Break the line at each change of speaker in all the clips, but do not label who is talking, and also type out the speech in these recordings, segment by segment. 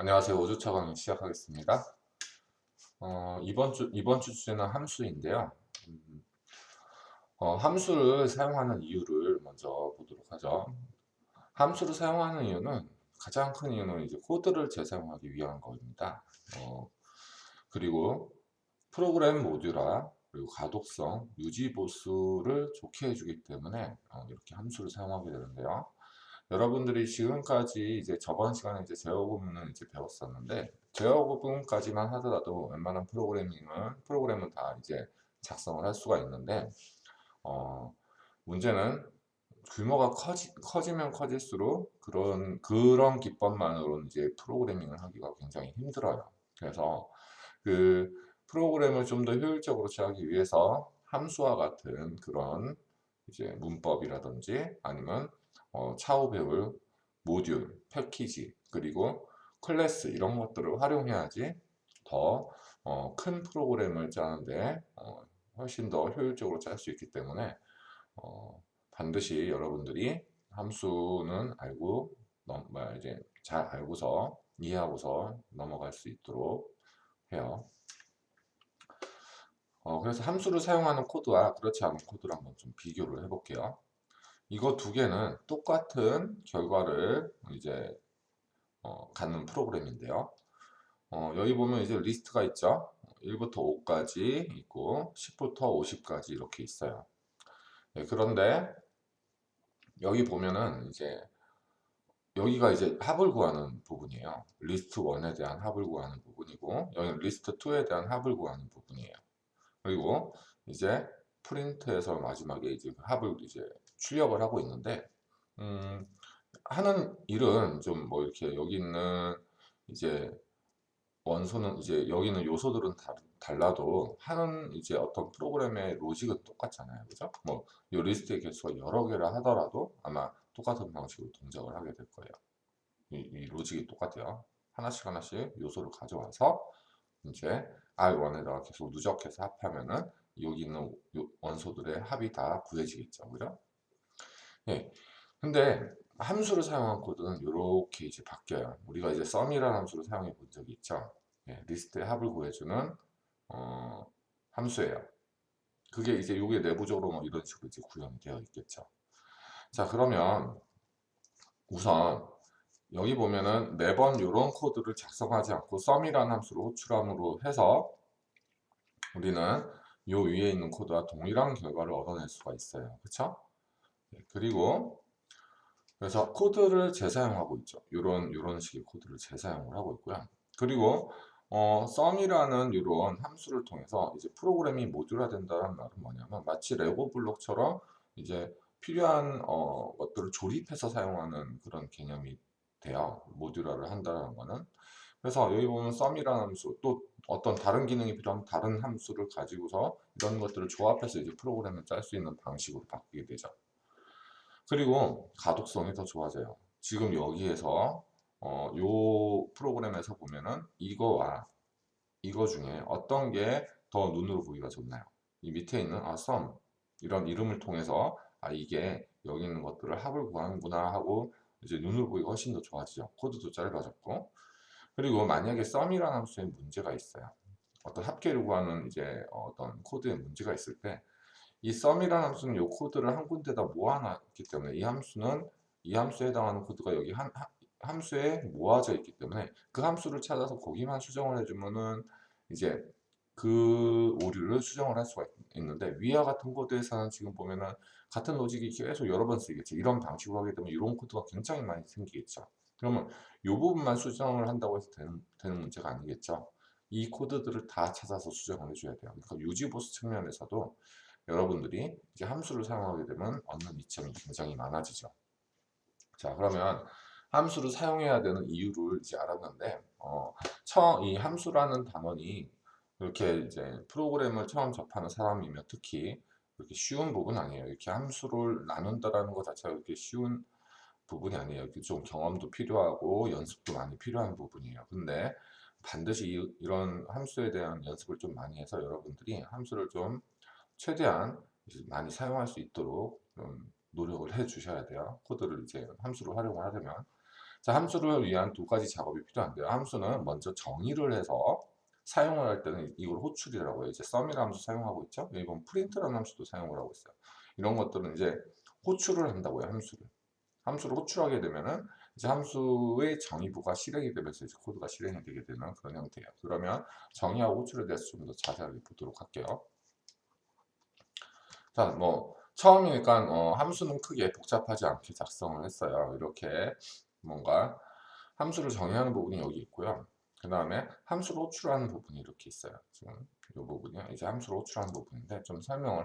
안녕하세요. 5주차 강의 시작하겠습니다. 이번 주 주제는 함수인데요. 음, 함수를 사용하는 이유를 먼저 보도록 하죠. 함수를 사용하는 이유는 가장 큰 이유는 이제 코드를 재사용하기 위한 겁니다. 어, 그리고 프로그램 모듈화, 그리고 가독성, 유지 보수를 좋게 해주기 때문에 이렇게 함수를 사용하게 되는데요. 여러분들이 지금까지 이제 저번 시간에 이제 제어 구문을 이제 배웠었는데, 제어 구문까지만 하더라도 웬만한 프로그램은 다 이제 작성을 할 수가 있는데, 어, 문제는 규모가 커지면 커질수록 그런 기법만으로는 이제 프로그래밍을 하기가 굉장히 힘들어요. 그래서 그 프로그램을 좀 더 효율적으로 취하기 위해서 함수와 같은 그런 이제 문법이라든지 아니면 차후 배울 모듈, 패키지, 그리고 클래스 이런 것들을 활용해야지 더 큰 프로그램을 짜는데 훨씬 더 효율적으로 짤 수 있기 때문에 반드시 여러분들이 함수는 알고 이제 잘 알고서 이해하고서 넘어갈 수 있도록 해요. 그래서 함수를 사용하는 코드와 그렇지 않은 코드를 한번 좀 비교를 해볼게요. 이거 두 개는 똑같은 결과를 이제 갖는 프로그램인데요. 여기 보면 이제 리스트가 있죠. 1부터 5까지 있고 10부터 50까지 이렇게 있어요. 네, 그런데 여기 보면은 이제 여기가 이제 합을 구하는 부분이에요. 리스트 1에 대한 합을 구하는 부분이고 여기는 리스트 2에 대한 합을 구하는 부분이에요. 그리고 이제 프린트에서 마지막에 이제 그 합을 이제 출력을 하고 있는데 음, 하는 일은 좀 뭐 이렇게 여기 있는 이제 원소는 이제 여기 있는 요소들은 달라도 하는 이제 어떤 프로그램의 로직은 똑같잖아요. 그죠? 뭐 이 리스트의 개수가 여러 개라 하더라도 아마 똑같은 방식으로 동작을 하게 될 거예요. 이 로직이 똑같아요. 하나씩 하나씩 요소를 가져와서 이제 R1에다가 계속 누적해서 합하면은 여기 있는 원소들의 합이 다 구해지겠죠. 그죠? 예. 근데 함수를 사용한 코드는 이렇게 이제 바뀌어요. 우리가 이제 sum이라는 함수를 사용해 본 적이 있죠. 예, 리스트의 합을 구해주는 어, 함수예요. 그게 이제 요게 내부적으로 뭐 이런 식으로 이제 구현이 되어 있겠죠. 자, 그러면 우선 여기 보면은 매번 이런 코드를 작성하지 않고 sum이라는 함수로 호출함으로 해서 우리는 요 위에 있는 코드와 동일한 결과를 얻어낼 수가 있어요. 그쵸? 네, 그리고 그래서 코드를 재사용하고 있죠. 요런 식의 코드를 재사용을 하고 있고요. 그리고 sum이라는 이런 함수를 통해서 이제 프로그램이 모듈화된다는 말은 뭐냐면 마치 레고 블록처럼 이제 필요한 것들을 조립해서 사용하는 그런 개념이 돼요. 모듈화를 한다는 거는. 그래서 여기 보면 sum이라는 함수, 또 어떤 다른 기능이 필요하면 다른 함수를 가지고서 이런 것들을 조합해서 이제 프로그램을 짤 수 있는 방식으로 바뀌게 되죠. 그리고 가독성이 더 좋아져요. 지금 여기에서 요 프로그램에서 보면은 이거와 이거 중에 어떤 게 더 눈으로 보기가 좋나요? 이 밑에 있는 sum 이런 이름을 통해서 이게 여기 있는 것들을 합을 구하는구나 하고 이제 눈으로 보기가 훨씬 더 좋아지죠. 코드도 짧아졌고. 그리고 만약에 sum이라는 함수에 문제가 있어요. 어떤 합계를 구하는 이제 어떤 코드에 문제가 있을 때 이 sum이라는 함수는 이 코드를 한 군데다 모아놨기 때문에 이 함수에 해당하는 코드가 여기 함수에 모아져 있기 때문에 그 함수를 찾아서 거기만 수정을 해주면은 이제 그 오류를 수정을 할 수가 있는데 위와 같은 코드에서는 지금 보면은 같은 로직이 계속 여러 번 쓰이겠죠. 이런 방식으로 하게 되면 이런 코드가 굉장히 많이 생기겠죠. 그러면 이 부분만 수정을 한다고 해서 되는 문제가 아니겠죠. 이 코드들을 다 찾아서 수정을 해줘야 돼요. 그러니까 유지보수 측면에서도 여러분들이 이제 함수를 사용하게 되면 얻는 이점이 굉장히 많아지죠. 자, 그러면 함수를 사용해야 되는 이유를 이제 알았는데, 이 함수라는 단원이 이렇게 이제 프로그램을 처음 접하는 사람이면 특히 그렇게 쉬운 부분 아니에요. 이렇게 함수를 나눈다라는 것 자체가 그렇게 쉬운 부분이 아니에요. 이렇게 좀 경험도 필요하고 연습도 많이 필요한 부분이에요. 근데 반드시 이런 함수에 대한 연습을 좀 많이 해서 여러분들이 함수를 좀 최대한 많이 사용할 수 있도록 좀 노력을 해 주셔야 돼요. 코드를 이제 함수로 활용을 하려면. 자, 함수를 위한 두 가지 작업이 필요한데요. 함수는 먼저 정의를 해서 사용을 할 때는 이걸 호출이라고 해요. 이제 sum이라는 함수 사용하고 있죠. 이건 print라는 함수도 사용을 하고 있어요. 이런 것들은 이제 호출을 한다고요. 함수를 호출하게 되면은 이제 함수의 정의부가 실행이 되면서 이제 코드가 실행이 되게 되는 그런 형태예요. 그러면 정의하고 호출에 대해서 좀 더 자세하게 보도록 할게요. 자, 뭐 처음이니까 함수는 크게 복잡하지 않게 작성을 했어요. 이렇게 뭔가 함수를 정의하는 부분이 여기 있고요. 그 다음에 함수를 호출하는 부분이 이렇게 있어요. 지금 이 부분이 이제 함수를 호출하는 부분인데 좀 설명을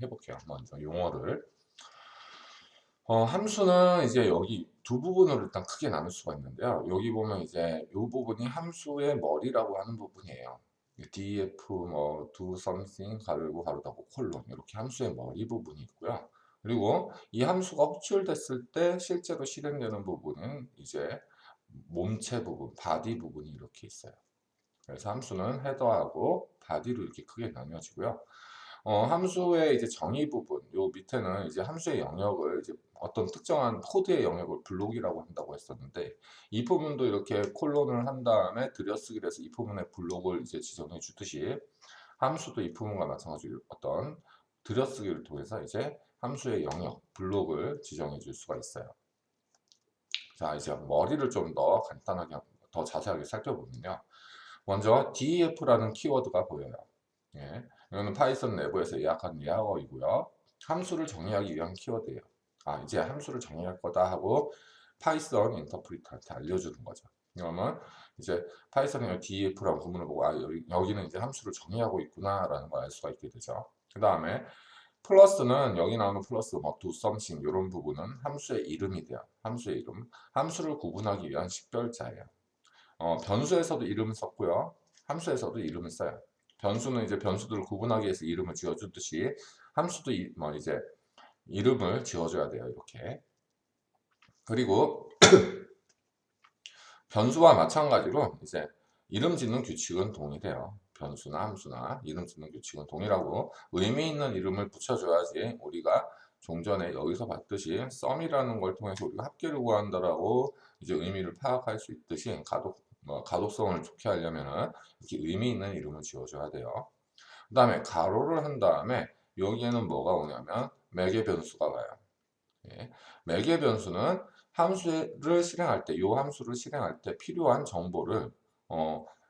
해볼게요. 먼저 용어를. 함수는 이제 여기 두 부분으로 일단 크게 나눌 수가 있는데요. 여기 보면 이제 이 부분이 함수의 머리라고 하는 부분이에요. df 뭐 do something 가르고 가로 닫고 콜론 이렇게 함수의 머리 부분이 있고요. 그리고 이 함수가 호출됐을 때 실제로 실행되는 부분은 이제 몸체 부분, 바디 부분이 이렇게 있어요. 그래서 함수는 헤더하고 바디로 이렇게 크게 나뉘어지고요. 함수의 이제 정의 부분, 요 밑에는 이제 함수의 영역을 이제 어떤 특정한 코드의 영역을 블록이라고 한다고 했었는데, 이 부분도 이렇게 콜론을 한 다음에 들여쓰기를 해서 이 부분의 블록을 이제 지정해 주듯이, 함수도 이 부분과 마찬가지로 어떤 들여쓰기를 통해서 이제 함수의 영역, 블록을 지정해 줄 수가 있어요. 자, 이제 머리를 좀 더 간단하게, 더 자세하게 살펴보면요. 먼저 def라는 키워드가 보여요. 예. 이거는 파이썬 내부에서 예약한 예약어이고요. 함수를 정의하기 위한 키워드예요. 아, 이제 함수를 정의할 거다 하고 파이썬 인터프리터한테 알려주는 거죠. 그러면 이제 파이썬의 def라는 구문을 보고 아, 여기는 이제 함수를 정의하고 있구나라는 걸 알 수가 있게 되죠. 그 다음에 플러스는 여기 나오는 플러스 뭐 do something 이런 부분은 함수의 이름이 돼요. 함수의 이름. 함수를 구분하기 위한 식별자예요. 변수에서도 이름을 썼고요. 함수에서도 이름을 써요. 변수는 이제 변수들을 구분하기 위해서 이름을 지어주듯이 함수도 뭐 이제 이름을 지어줘야 돼요. 이렇게. 그리고 변수와 마찬가지로 이제 이름 짓는 규칙은 동일해요. 변수나 함수나 이름 짓는 규칙은 동일하고 의미 있는 이름을 붙여줘야지 우리가 좀 전에 여기서 봤듯이 sum이라는 걸 통해서 우리가 합계를 구한다라고 이제 의미를 파악할 수 있듯이 가독성을 좋게 하려면은 이렇게 의미 있는 이름을 지어줘야 돼요. 그 다음에 가로를 한 다음에 여기에는 뭐가 오냐면 매개 변수가 와요. 예. 매개 변수는 함수를 실행할 때, 이 함수를 실행할 때 필요한 정보를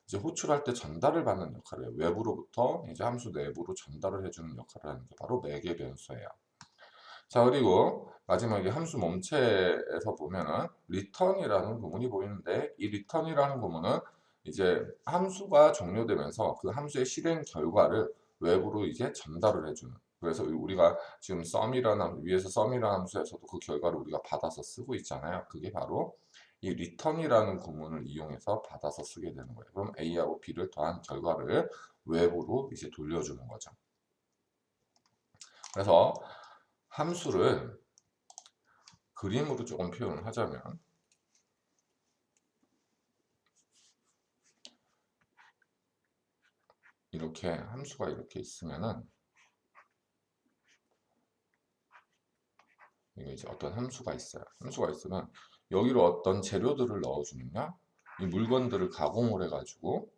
이제 호출할 때 전달을 받는 역할을 해요. 외부로부터 이제 함수 내부로 전달을 해주는 역할을 하는 게 바로 매개 변수예요. 자, 그리고 마지막에 함수 몸체에서 보면은 return이라는 구문이 보이는데, 이 return이라는 구문은 이제 함수가 종료되면서 그 함수의 실행 결과를 외부로 이제 전달을 해주는. 그래서 우리가 지금 위에서 sum이라는 함수에서도 그 결과를 우리가 받아서 쓰고 있잖아요. 그게 바로 이 return이라는 구문을 이용해서 받아서 쓰게 되는 거예요. 그럼 A하고 B를 더한 결과를 외부로 이제 돌려주는 거죠. 그래서 함수를 그림으로 조금 표현을 하자면 이렇게 함수가 이렇게 있으면은 이게 이제 어떤 함수가 있어요. 함수가 있으면 여기로 어떤 재료들을 넣어주면요, 이 물건들을 가공을 해가지고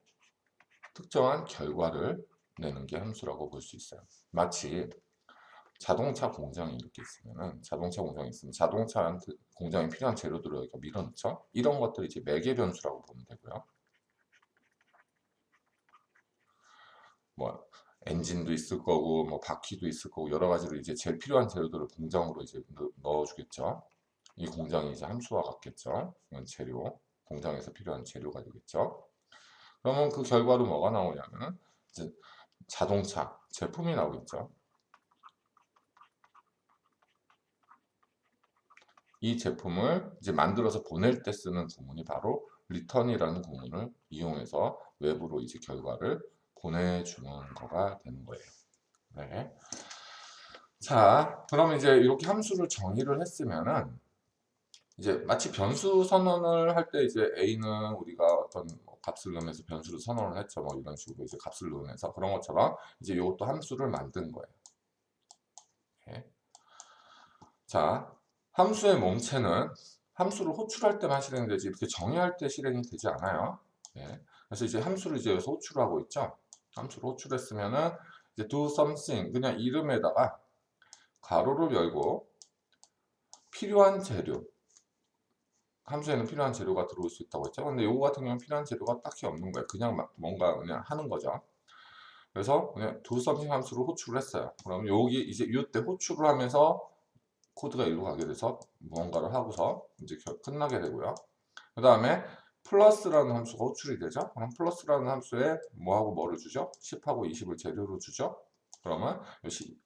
특정한 결과를 내는 게 함수라고 볼 수 있어요. 마치 자동차 공장이 이렇게 있으면은 자동차 공장이 있으면 자동차 공장에 필요한 재료들을 여기가 밀어넣죠. 이런 것들이 이제 매개 변수라고 보면 되고요. 뭐 엔진도 있을 거고 뭐 바퀴도 있을 거고 여러 가지로 이제 제일 필요한 재료들을 공장으로 이제 넣어주겠죠. 이 공장이 이제 함수와 같겠죠. 이건 재료, 공장에서 필요한 재료가 되겠죠. 그러면 그 결과로 뭐가 나오냐면은 이제 자동차 제품이 나오겠죠. 이 제품을 이제 만들어서 보낼 때 쓰는 구문이 바로 return이라는 구문을 이용해서 외부로 이제 결과를 보내주는 거가 되는 거예요. 네. 자, 그럼 이제 이렇게 함수를 정의를 했으면은 이제 마치 변수 선언을 할 때 이제 A는 우리가 어떤 뭐 값을 넣으면서 변수를 선언을 했죠. 뭐 이런 식으로 이제 값을 넣으면서 그런 것처럼 이제 이것도 함수를 만든 거예요. 네. 자, 함수의 몸체는 함수를 호출할 때만 실행되지 이렇게 정의할 때 실행이 되지 않아요. 예. 그래서 이제 함수를 이제 여기서 호출하고 있죠. 함수를 호출했으면은 이제 do something 그냥 이름에다가 가로를 열고 필요한 재료 함수에는 필요한 재료가 들어올 수 있다고 했죠. 근데 요거 같은 경우는 필요한 재료가 딱히 없는 거예요. 그냥 막 뭔가 그냥 하는 거죠. 그래서 그냥 do something 함수를 호출을 했어요. 그럼 여기 이제 이때 호출을 하면서 코드가 일로 가게 돼서 무언가를 하고서 이제 끝나게 되고요. 그 다음에 플러스라는 함수가 호출이 되죠. 그럼 플러스라는 함수에 뭐하고 뭐를 주죠? 10하고 20을 재료로 주죠. 그러면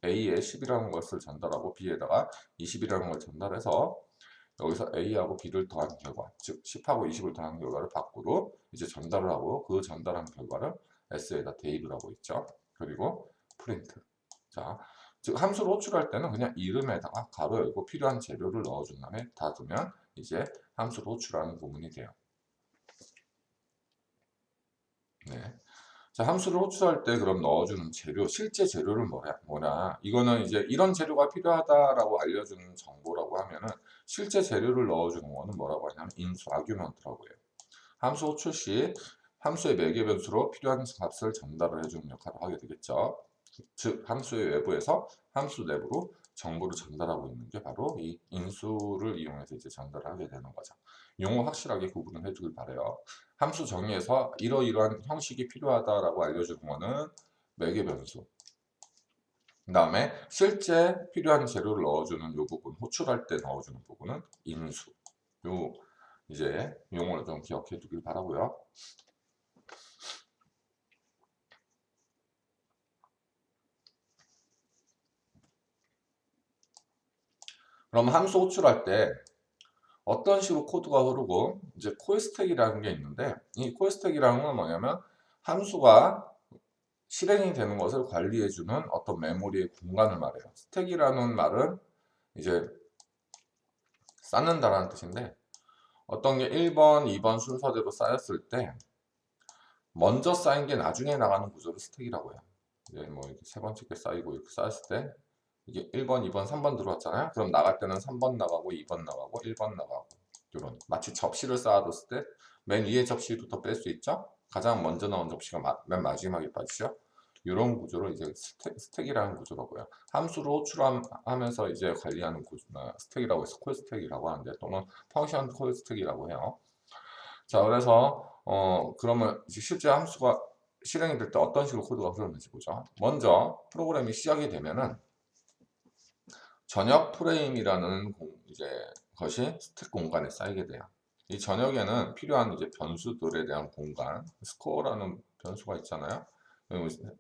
A에 10이라는 것을 전달하고 B에다가 20이라는 걸 전달해서 여기서 A하고 B를 더한 결과, 즉 10하고 20을 더한 결과를 밖으로 이제 전달을 하고 그 전달한 결과를 S에다 대입을 하고 있죠. 그리고 프린트. 자, 즉 함수를 호출할 때는 그냥 이름에다가 가로 열고 필요한 재료를 넣어준 다음에 닫으면 이제 함수를 호출하는 부분이 돼요. 네. 자, 함수를 호출할 때 그럼 넣어주는 재료, 실제 재료를 뭐냐? 이거는 이제 이런 재료가 필요하다라고 알려주는 정보라고 하면은 실제 재료를 넣어주는 거는 뭐라고 하냐면 인수, 아규먼트라고 해요. 함수 호출 시 함수의 매개 변수로 필요한 값을 전달을 해주는 역할을 하게 되겠죠. 즉 함수의 외부에서 함수 내부로 정보를 전달하고 있는 게 바로 이 인수를 이용해서 이제 전달을 하게 되는 거죠. 용어 확실하게 구분을 해주길 바래요. 함수 정의에서 이러이러한 형식이 필요하다라고 알려주는 거는 매개 변수. 그 다음에 실제 필요한 재료를 넣어주는 이 부분, 호출할 때 넣어주는 부분은 인수. 요 이제 용어를 좀 기억해 두길 바라고요. 그럼 함수 호출할 때 어떤 식으로 코드가 흐르고 이제 콜스택이라는 게 있는데 이 콜스택이라는 건 뭐냐면 함수가 실행이 되는 것을 관리해주는 어떤 메모리의 공간을 말해요. 스택이라는 말은 이제 쌓는다라는 뜻인데 어떤 게 1번, 2번 순서대로 쌓였을 때 먼저 쌓인 게 나중에 나가는 구조를 스택이라고 해요. 이제 뭐 이렇게 세 번째 게 쌓이고 이렇게 쌓였을 때 이게 1번, 2번, 3번 들어왔잖아요. 그럼 나갈 때는 3번 나가고 2번 나가고 1번 나가고 이런 마치 접시를 쌓아뒀을 때 맨 위에 접시부터 뺄 수 있죠. 가장 먼저 나온 접시가 맨 마지막에 빠지죠. 이런 구조를 이제 스택이라는 구조라고요. 함수를 호출하면서 이제 관리하는 구조나 스택이라고 해서 콜 스택이라고 하는데 또는 펑션 콜 스택이라고 해요. 자, 그래서 그러면 이제 실제 함수가 실행이 될 때 어떤 식으로 코드가 흐르는지 보죠. 먼저 프로그램이 시작이 되면은 전역 프레임이라는 이제 것이 스택 공간에 쌓이게 돼요. 이 전역에는 필요한 이제 변수들에 대한 공간, 스코어라는 변수가 있잖아요.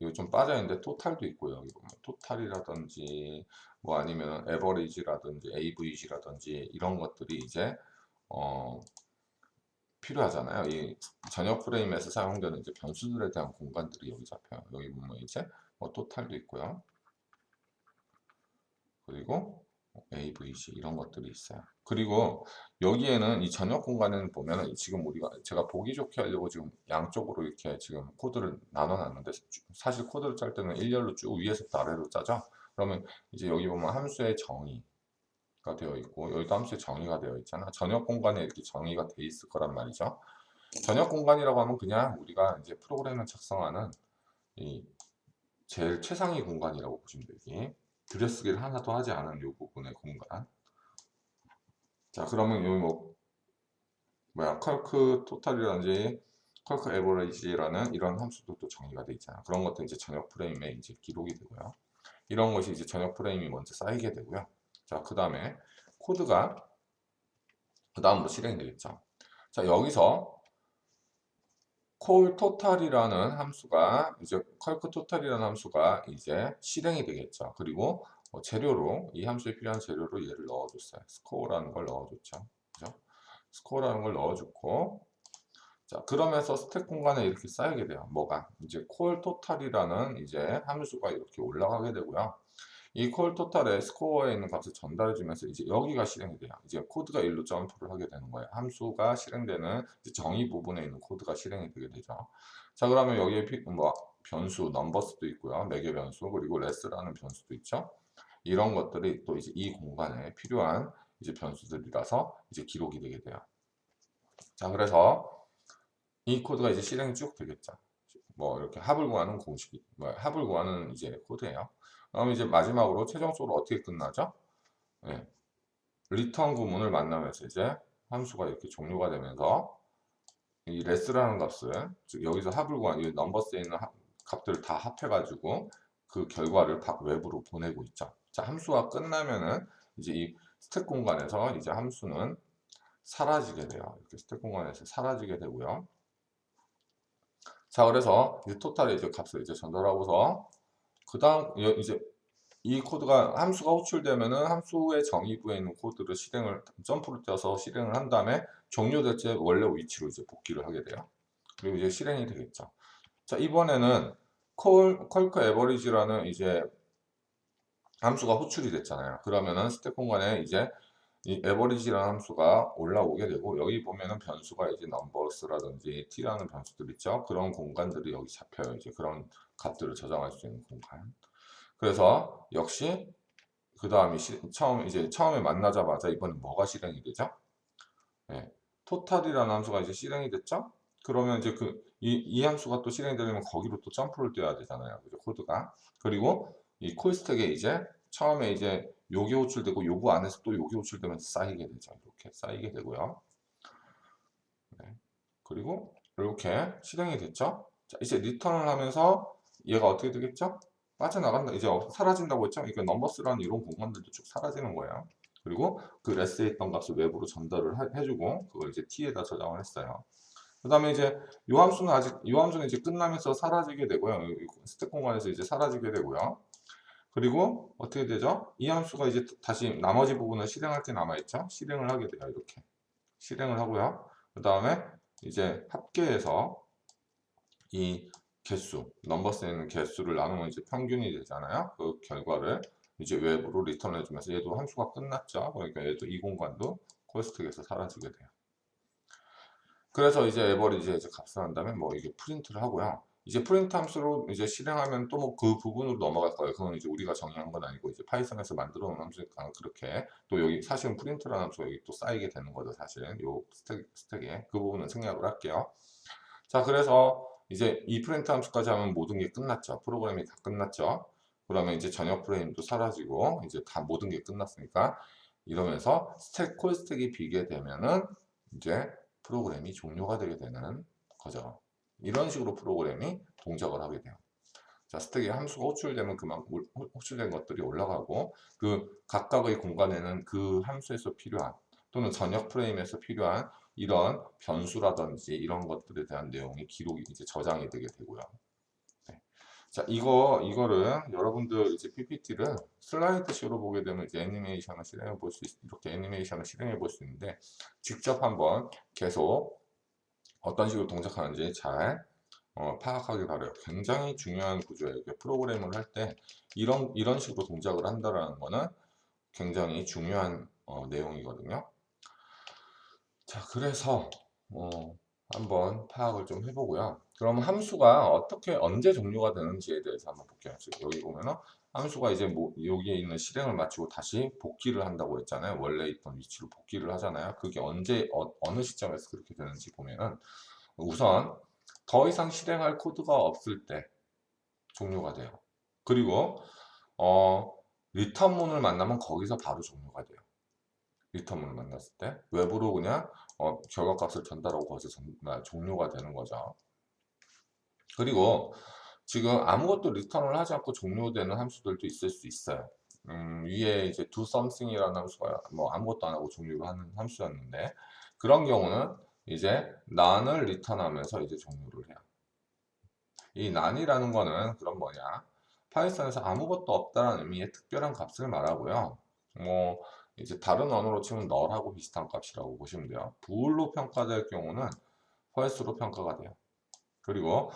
여기 좀 빠져 있는데 토탈도 있고요. 여기 보면 토탈이라든지 뭐 아니면 에버리지라든지 AVG라든지 이런 것들이 이제 어, 필요하잖아요. 이 전역 프레임에서 사용되는 이제 변수들에 대한 공간들이 여기 잡혀요. 여기 보면 이제 뭐 토탈도 있고요. 그리고 AVG 이런 것들이 있어요. 그리고 여기에는 이 전역 공간에는 보면은 지금 우리가 제가 보기 좋게 하려고 지금 양쪽으로 이렇게 지금 코드를 나눠 놨는데 사실 코드를 짤 때는 일렬로 쭉 위에서부터 아래로 짜죠. 그러면 이제 여기 보면 함수의 정의가 되어 있고 여기도 함수의 정의가 되어 있잖아. 전역 공간에 이렇게 정의가 되어 있을 거란 말이죠. 전역 공간이라고 하면 그냥 우리가 이제 프로그램을 작성하는 이 제일 최상위 공간이라고 보시면 되기. 들여쓰기를 하나도 하지 않은 이 부분의 공간. 자, 그러면 여기 컬크 토탈이라든지 컬크 에버리지라는 이런 함수들도 정의가 되어 있잖아. 그런 것도 이제 전역 프레임에 이제 기록이 되고요. 이런 것이 이제 전역 프레임이 먼저 쌓이게 되고요. 자, 그 다음에 코드가 그 다음으로 실행이 되겠죠. 자, 여기서 콜 토탈이라는 함수가 이제 컬크 토탈이라는 함수가 이제 실행이 되겠죠. 그리고 재료로 이 함수에 필요한 재료로 얘를 넣어줬어요. 스코어라는 걸 넣어줬죠. 그죠? 스코어라는 걸 넣어줬고 자 그러면서 스택 공간에 이렇게 쌓이게 돼요. 뭐가 이제 콜 토탈이라는 이제 함수가 이렇게 올라가게 되고요. 이 콜 토탈에 스코어에 있는 값을 전달해 주면서 이제 여기가 실행이 돼요. 이제 코드가 일로 점프를 하게 되는 거예요. 함수가 실행되는 정의 부분에 있는 코드가 실행이 되게 되죠. 자, 그러면 여기에 뭐 변수, 넘버스도 있고요. 매개 변수, 그리고 레스라는 변수도 있죠. 이런 것들이 또 이제 이 공간에 필요한 이제 변수들이라서 이제 기록이 되게 돼요. 자, 그래서 이 코드가 이제 실행이 쭉 되겠죠. 뭐 이렇게 합을 구하는 공식이, 뭐 합을 구하는 이제 코드예요. 그럼 이제 마지막으로 최종적으로 어떻게 끝나죠? 예, 리턴 구문을 만나면서 이제 함수가 이렇게 종료가 되면서 이 레스라는 값은 즉 여기서 합을 구한 이 넘버스에 있는 값들을 다 합해가지고 그 결과를 박 외부로 보내고 있죠. 자, 함수가 끝나면은 이제 이 스택 공간에서 이제 함수는 사라지게 돼요. 이렇게 스택 공간에서 사라지게 되고요. 자, 그래서 이 토탈의 이제 값을 이제 전달하고서 그 다음 이제 이 코드가 함수가 호출되면은 함수의 정의부에 있는 코드를 점프를 떼서 실행을 한 다음에 종료될 때 원래 위치로 이제 복귀를 하게 돼요. 그리고 이제 실행이 되겠죠. 자, 이번에는 컬크 에버리지라는 이제 함수가 호출이 됐잖아요. 그러면은 스택 공간에 이제 이 에버리지라는 함수가 올라오게 되고 여기 보면은 변수가 이제 넘버스라든지 t라는 변수들 있죠. 그런 공간들이 여기 잡혀요. 이제 그런 값들을 저장할 수 있는 공간. 그래서 역시 그 다음에 처음에 만나자마자 이번엔 뭐가 실행이 되죠? 네. 토탈이라는 함수가 이제 실행이 됐죠? 그러면 이제 이 함수가 또 실행이 되려면 거기로 또 점프를 뛰어야 되잖아요. 그죠? 코드가. 그리고 이 콜스택에 이제 처음에 이제 요게 호출되고 요거 안에서 또 요게 호출되면서 쌓이게 되죠. 이렇게 쌓이게 되고요. 네. 그리고 이렇게 실행이 됐죠? 자, 이제 리턴을 하면서 얘가 어떻게 되겠죠? 빠져나간다. 이제 사라진다고 했죠? 그러니까 넘버스라는 이런 공간들도 쭉 사라지는 거예요. 그리고 그 레스에 있던 값을 외부로 전달을 해주고 그걸 이제 t에다 저장을 했어요. 그 다음에 이제 요 함수는 이제 끝나면서 사라지게 되고요. 스택 공간에서 이제 사라지게 되고요. 그리고 어떻게 되죠? 이 함수가 이제 다시 나머지 부분을 실행할 게 남아있죠? 실행을 하게 돼요. 이렇게. 실행을 하고요. 그 다음에 이제 합계해서 이 넘버스에 있는 개수를 나누면 이제 평균이 되잖아요. 그 결과를 이제 외부로 리턴해 주면서 얘도 함수가 끝났죠. 그러니까 얘도 이 공간도 콜스택에서 사라지게 돼요. 그래서 이제 에버리지에 이제 값을 한 다음에 뭐 이게 프린트를 하고요. 이제 프린트 함수로 이제 실행하면 또 뭐 그 부분으로 넘어갈 거예요. 그건 이제 우리가 정의한 건 아니고 이제 파이썬에서 만들어 놓은 함수니까 그렇게 또 여기 사실은 프린트라는 함수가 여기 또 쌓이게 되는 거죠. 사실은 요 스택에 그 부분은 생략을 할게요. 자, 그래서 이제 이 프린트 함수까지 하면 모든 게 끝났죠. 프로그램이 다 끝났죠. 그러면 이제 전역 프레임도 사라지고 이제 다 모든 게 끝났으니까 이러면서 콜 스택이 비게 되면은 이제 프로그램이 종료가 되게 되는 거죠. 이런 식으로 프로그램이 동작을 하게 돼요. 자, 스택에 함수가 호출되면 그만큼 호출된 것들이 올라가고 그 각각의 공간에는 그 함수에서 필요한 또는 전역 프레임에서 필요한 이런 변수라든지 이런 것들에 대한 내용이 기록이 이제 저장이 되게 되고요. 네. 자, 이거를 여러분들 이제 PPT를 슬라이드식으로 보게 되면 이제 애니메이션을 실행해 볼 수 이렇게 애니메이션을 실행해 볼 수 있는데 직접 한번 계속 어떤 식으로 동작하는지 잘 파악하길 바라요. 굉장히 중요한 구조예요. 이렇게 프로그램을 할 때 이런 식으로 동작을 한다라는 거는 굉장히 중요한 내용이거든요. 자, 그래서 한번 파악을 좀 해보고요. 그럼 함수가 어떻게 언제 종료가 되는지에 대해서 한번 볼게요. 지금 여기 보면은 함수가 이제 뭐 여기에 있는 실행을 마치고 다시 복귀를 한다고 했잖아요. 원래 있던 위치로 복귀를 하잖아요. 그게 언제 어느 시점에서 그렇게 되는지 보면은 우선 더 이상 실행할 코드가 없을 때 종료가 돼요. 그리고 리턴문을 만나면 거기서 바로 종료가 돼요. 리턴문을 만났을 때 외부로 그냥 결과값을 전달하고 거기서 종료가 되는 거죠. 그리고 지금 아무것도 리턴을 하지 않고 종료되는 함수들도 있을 수 있어요. 위에 이제 do something이라는 함수가 뭐 아무것도 안 하고 종료를 하는 함수였는데 그런 경우는 이제 none을 리턴하면서 이제 종료를 해요. 이 none이라는 거는 그런 뭐냐? 파이썬에서 아무것도 없다는 의미의 특별한 값을 말하고요. 뭐 이제 다른 언어로 치면 null하고 비슷한 값이라고 보시면 돼요. bool로 평가될 경우는 false로 평가가 돼요. 그리고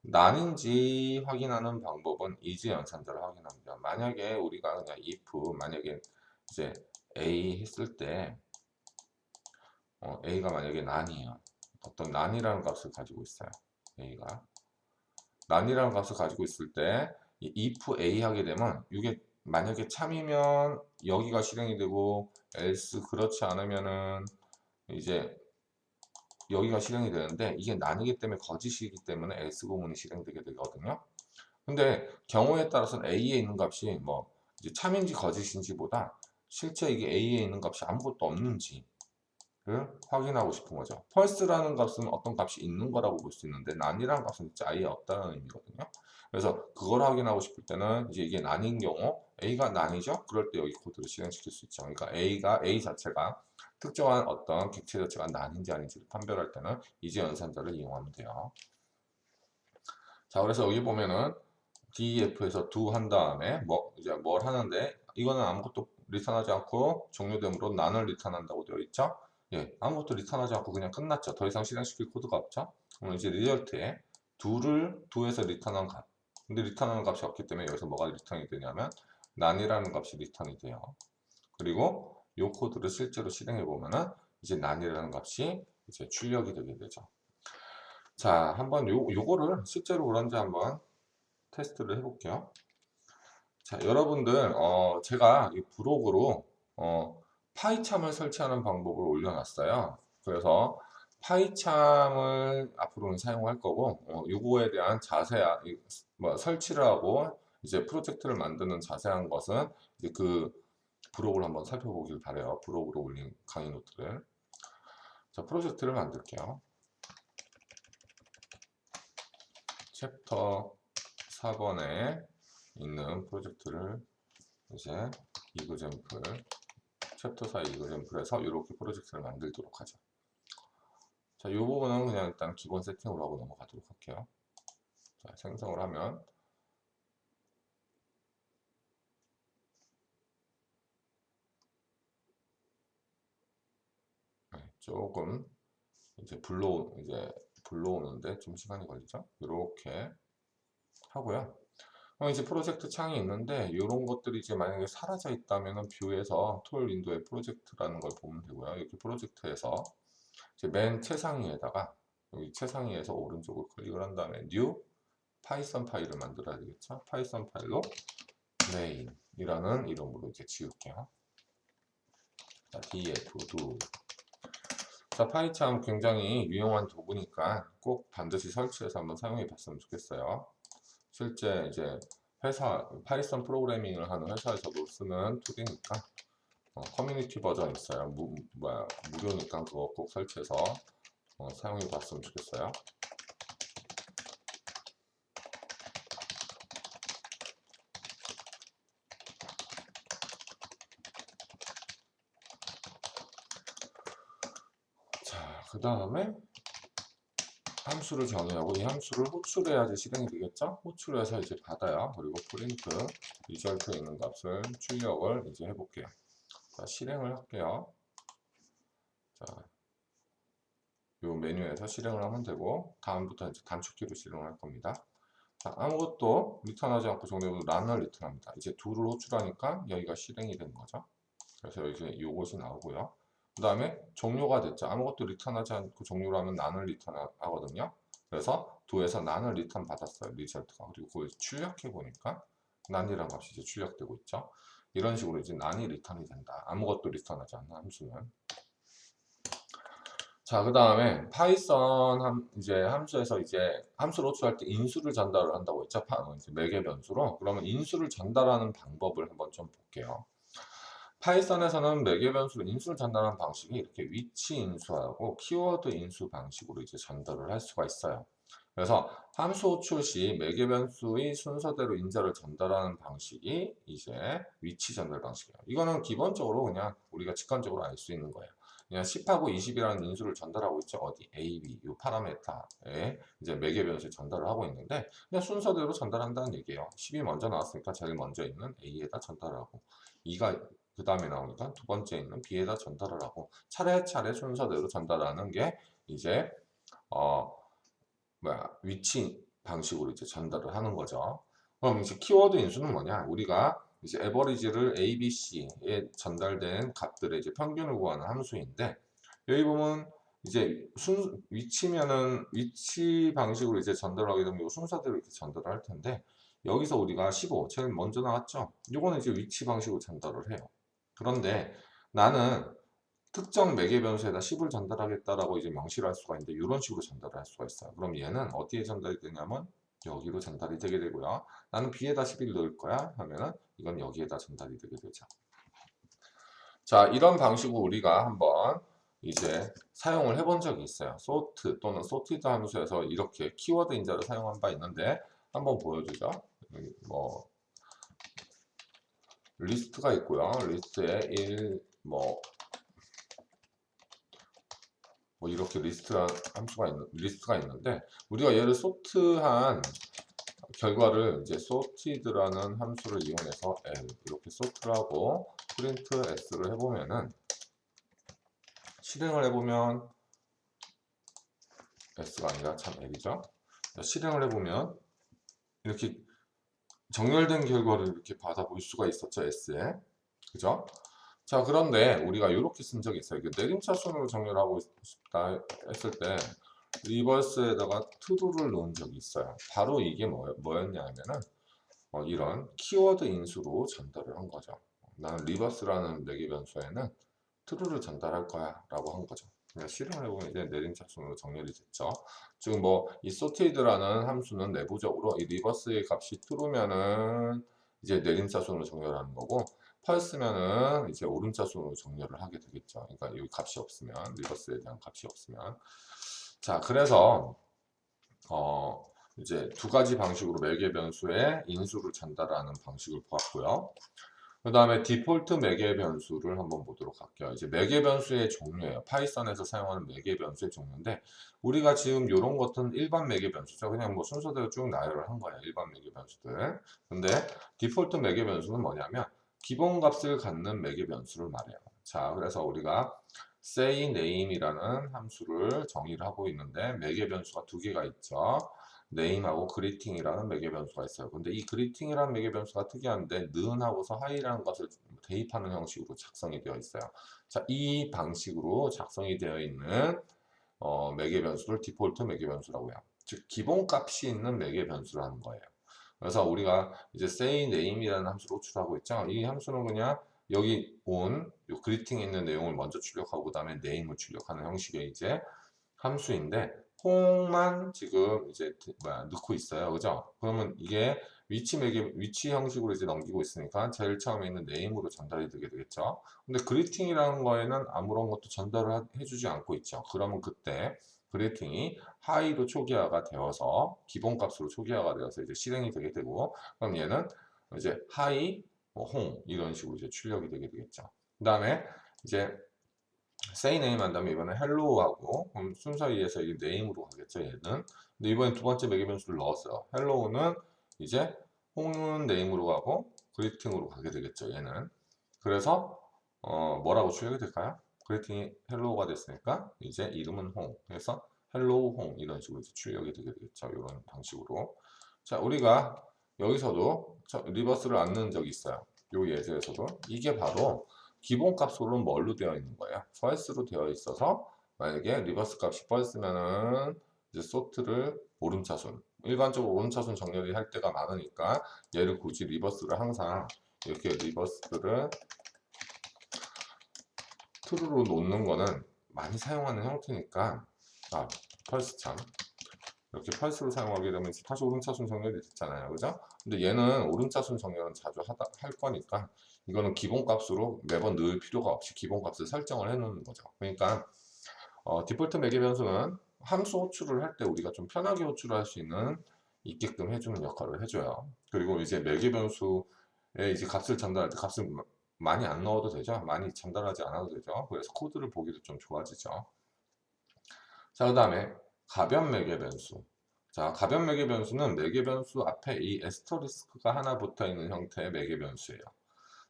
none인지 확인하는 방법은 is 연산자를 확인합니다. 만약에 우리가 그냥 if 만약에 이제 a 했을 때 a가 만약에 none이에요. 어떤 none이라는 값을 가지고 있어요. a가 none이라는 값을 가지고 있을 때 이 if a 하게 되면 이게 만약에 참이면 여기가 실행이 되고 else 그렇지 않으면은 이제 여기가 실행이 되는데 이게 난이기 때문에 거짓이기 때문에 else 구문이 실행되게 되거든요. 근데 경우에 따라서는 A에 있는 값이 뭐 이제 참인지 거짓인지보다 실제 이게 A에 있는 값이 아무것도 없는지 확인하고 싶은 거죠. false라는 값은 어떤 값이 있는 거라고 볼 수 있는데 none이라는 값은 진짜 아예 없다는 의미거든요. 그래서 그걸 확인하고 싶을 때는 이제 이게 none인 경우 A가 none이죠? 그럴 때 여기 코드를 실행시킬 수 있죠. 그러니까 A 자체가 특정한 어떤 객체 자체가 none인지 아닌지를 판별할 때는 이제 연산자를 이용하면 돼요. 자, 그래서 여기 보면은 DEF에서 do 한 다음에 뭐 이제 뭘 하는데 이거는 아무것도 리턴하지 않고 종료됨으로 none을 리턴한다고 되어 있죠. 예, 아무것도 리턴하지 않고 그냥 끝났죠. 더 이상 실행시킬 코드가 없죠. 그럼 이제 리절트에 do에서 리턴한 값. 근데 리턴하는 값이 없기 때문에 여기서 뭐가 리턴이 되냐면 none이라는 값이 리턴이 돼요. 그리고 이 코드를 실제로 실행해 보면은 이제 none이라는 값이 이제 출력이 되게 되죠. 자, 한번 요거를 실제로 그런지 한번 테스트를 해볼게요. 자, 여러분들, 제가 이 블로그로, 파이참을 설치하는 방법을 올려놨어요. 그래서 파이참을 앞으로는 사용할 거고, 요거에 대한 자세한, 뭐, 설치를 하고, 이제 프로젝트를 만드는 자세한 것은 이제 그 블로그를 한번 살펴보길 바래요. 블로그로 올린 강의 노트를. 자, 프로젝트를 만들게요. 챕터 4번에 있는 프로젝트를 이제 이그잼플 챕터 4 이그잼플에서 이렇게 프로젝트를 만들도록 하죠. 자, 이 부분은 그냥 일단 기본 세팅으로 하고 넘어가도록 할게요. 자, 생성을 하면 조금 이제 불러오는데 좀 시간이 걸리죠. 이렇게 하고요. 이제 프로젝트 창이 있는데 이런 것들이 이제 만약에 사라져 있다면은 뷰에서 툴 윈도우의 프로젝트라는 걸 보면 되고요. 이렇게 프로젝트에서 이제 맨 최상위에다가 여기 최상위에서 오른쪽으로 클릭을 한 다음에 new 파이썬 파일을 만들어야 되겠죠. 파이썬 파일로 main이라는 이름으로 이제 지울게요. 자, df2. 자, 파이참 굉장히 유용한 도구니까 꼭 반드시 설치해서 한번 사용해 봤으면 좋겠어요. 실제 이제 파이썬 프로그래밍을 하는 회사에서도 쓰는 툴이니까 커뮤니티 버전 있어요. 무료니까 그거 꼭 설치해서 사용해 봤으면 좋겠어요. 자, 그 다음에 함수를 정의하고 이 함수를 호출해야지 실행이 되겠죠? 호출해서 이제 받아요. 그리고 프린트 리절트에 있는 값을 출력을 이제 해볼게요. 자, 실행을 할게요. 자, 요 메뉴에서 실행을 하면 되고 다음부터 이제 단축키로 실행을 할 겁니다. 자, 아무것도 리턴하지 않고 정리해서 란을 리턴합니다. 이제 do를 호출하니까 여기가 실행이 된 거죠. 그래서 여기서 이것이 나오고요. 그 다음에 종료가 됐죠. 아무것도 리턴하지 않고 종료를 하면 난을 리턴하거든요. 그래서 do에서 난을 리턴 받았어요. 리절트가. 그리고 그걸 출력해 보니까 난이라는 값이 이제 출력되고 있죠. 이런 식으로 이제 난이 리턴이 된다. 아무것도 리턴하지 않는 함수는. 자, 그 다음에 파이썬 이제 함수에서 이제 함수를 호출할 때 인수를 전달을 한다고 했죠. 이제 매개 변수로. 그러면 인수를 전달하는 방법을 한번 좀 볼게요. 파이썬에서는 매개 변수로 인수를 전달하는 방식이 이렇게 위치 인수하고 키워드 인수 방식으로 이제 전달을 할 수가 있어요. 그래서 함수 호출 시 매개 변수의 순서대로 인자를 전달하는 방식이 이제 위치 전달 방식이에요. 이거는 기본적으로 그냥 우리가 직관적으로 알 수 있는 거예요. 그냥 10하고 20이라는 인수를 전달하고 있죠. 어디 A, B, 이 파라메타에 이제 매개 변수에 전달을 하고 있는데 그냥 순서대로 전달한다는 얘기예요. 10이 먼저 나왔으니까 제일 먼저 있는 A에다 전달하고 2가 그 다음에 나오니까 두 번째 있는 B에다 전달을 하고 차례차례 순서대로 전달하는 게 이제 위치 방식으로 이제 전달을 하는 거죠. 그럼 이제 키워드 인수는 뭐냐? 우리가 이제 에버리지를 A, B, C에 전달된 값들의 이제 평균을 구하는 함수인데 여기 보면 이제 위치면은 위치 방식으로 이제 전달하게 되면 이 순서대로 이렇게 전달을 할 텐데 여기서 우리가 15 제일 먼저 나왔죠. 요거는 이제 위치 방식으로 전달을 해요. 그런데 나는 특정 매개 변수에다 10을 전달하겠다라고 이제 명시를 할 수가 있는데 이런 식으로 전달을 할 수가 있어요. 그럼 얘는 어디에 전달이 되냐면 여기로 전달이 되게 되고요. 나는 B에다 11 넣을 거야 하면은 이건 여기에다 전달이 되게 되죠. 자, 이런 방식으로 우리가 한번 이제 사용을 해본 적이 있어요. sort 또는 sorted 함수에서 이렇게 키워드 인자를 사용한 바 있는데 한번 보여주죠. 뭐 리스트가 있고요. 리스트에 1, 뭐 이렇게 리스트가 있는데 우리가 얘를 소트한 결과를 이제 sorted라는 함수를 이용해서 L 이렇게 sort를 하고 print s를 해보면은 실행을 해보면 s가 아니라 참 L이죠. 실행을 해보면 이렇게 정렬된 결과를 이렇게 받아볼 수가 있었죠, S에. 그죠? 자, 그런데 우리가 이렇게 쓴 적이 있어요. 내림차순으로 정렬하고 싶다 했을 때 리버스에다가 true를 넣은 적이 있어요. 바로 이게 뭐였냐 하면은 이런 키워드 인수로 전달을 한 거죠. 나는 리버스라는 매개 변수에는 true를 전달할 거야 라고 한 거죠. 실행을 해보면 이제 내림차순으로 정렬이 됐죠. 지금 이 sorted라는 함수는 내부적으로 이 리버스의 값이 true면은 이제 내림차순으로 정렬하는 거고 false면은 이제 오름차순으로 정렬을 하게 되겠죠. 그러니까 이 값이 없으면 리버스에 대한 값이 없으면 자 그래서 이제 두 가지 방식으로 매개 변수에 인수를 전달하는 방식을 보았고요. 그 다음에 디폴트 매개 변수를 한번 보도록 할게요. 이제 매개 변수의 종류예요. 파이썬에서 사용하는 매개 변수의 종류인데 우리가 지금 이런 것들은 일반 매개 변수죠. 그냥 순서대로 쭉 나열을 한 거예요. 일반 매개 변수들. 근데 디폴트 매개 변수는 뭐냐면 기본 값을 갖는 매개 변수를 말해요. 자, 그래서 우리가 say name이라는 함수를 정의를 하고 있는데 매개 변수가 두 개가 있죠. name하고 greeting이라는 매개 변수가 있어요. 근데 이 greeting이라는 매개 변수가 특이한데 noon하고서 hi라는 것을 대입하는 형식으로 작성이 되어 있어요. 자, 이 방식으로 작성이 되어 있는 매개 변수를 디폴트 매개 변수라고 해요. 즉 기본 값이 있는 매개 변수라는 거예요. 그래서 우리가 이제 say name이라는 함수를 호출하고 있죠. 이 함수는 그냥 여기 온 요 그리팅에 있는 내용을 먼저 출력하고 그다음에 name을 출력하는 형식의 이제 함수인데 홍만 지금 이제 넣고 있어요. 그죠? 그러면 이게 위치 형식으로 이제 넘기고 있으니까 제일 처음에 있는 name으로 전달이 되게 되겠죠. 근데 greeting이라는 거에는 아무런 것도 전달을 해주지 않고 있죠. 그러면 그때 greeting이 high로 초기화가 되어서 기본값으로 초기화가 되어서 이제 실행이 되게 되고 그럼 얘는 이제 hi, 홍 이런 식으로 이제 출력이 되게 되겠죠. 그 다음에 이제 say name 한 다음에 이번에 hello하고 그럼 순서에 의해서 이게 name으로 가겠죠 얘는. 근데 이번에 두 번째 매개 변수를 넣었어요. hello는 이제 홍은 name으로 가고 greeting으로 가게 되겠죠 얘는. 그래서 뭐라고 출력이 될까요? greeting이 hello가 됐으니까 이제 이름은 홍. 그래서 hello 홍 이런 식으로 이제 출력이 되게 되겠죠. 이런 방식으로. 자 우리가 여기서도 리버스를 안 넣은 적이 있어요. 요 예제에서도 이게 바로 기본값으로는 뭘로 되어 있는 거예요? false로 되어 있어서 만약에 리버스 값이 false면은 이제 sort를 오름차순 일반적으로 오름차순 정렬이 할 때가 많으니까 얘를 굳이 리버스를 항상 이렇게 리버스를 true로 놓는 거는 많이 사용하는 형태니까 false 참 이렇게 false로 사용하게 되면 다시 오름차순 정렬이 됐잖아요. 그죠? 근데 얘는 오름차순 정렬은 자주 할 거니까 이거는 기본값으로 매번 넣을 필요가 없이 기본값을 설정을 해 놓는 거죠. 그러니까 디폴트 매개 변수는 함수 호출을 할 때 우리가 좀 편하게 호출을 할 수 있게끔 해주는 역할을 해줘요. 그리고 이제 매개 변수에 이제 값을 전달할 때 값을 많이 안 넣어도 되죠. 많이 전달하지 않아도 되죠. 그래서 코드를 보기도 좀 좋아지죠. 자, 그 다음에 가변 매개 변수. 자, 가변 매개 변수는 매개 변수 앞에 이 에스터리스크가 하나 붙어 있는 형태의 매개 변수예요.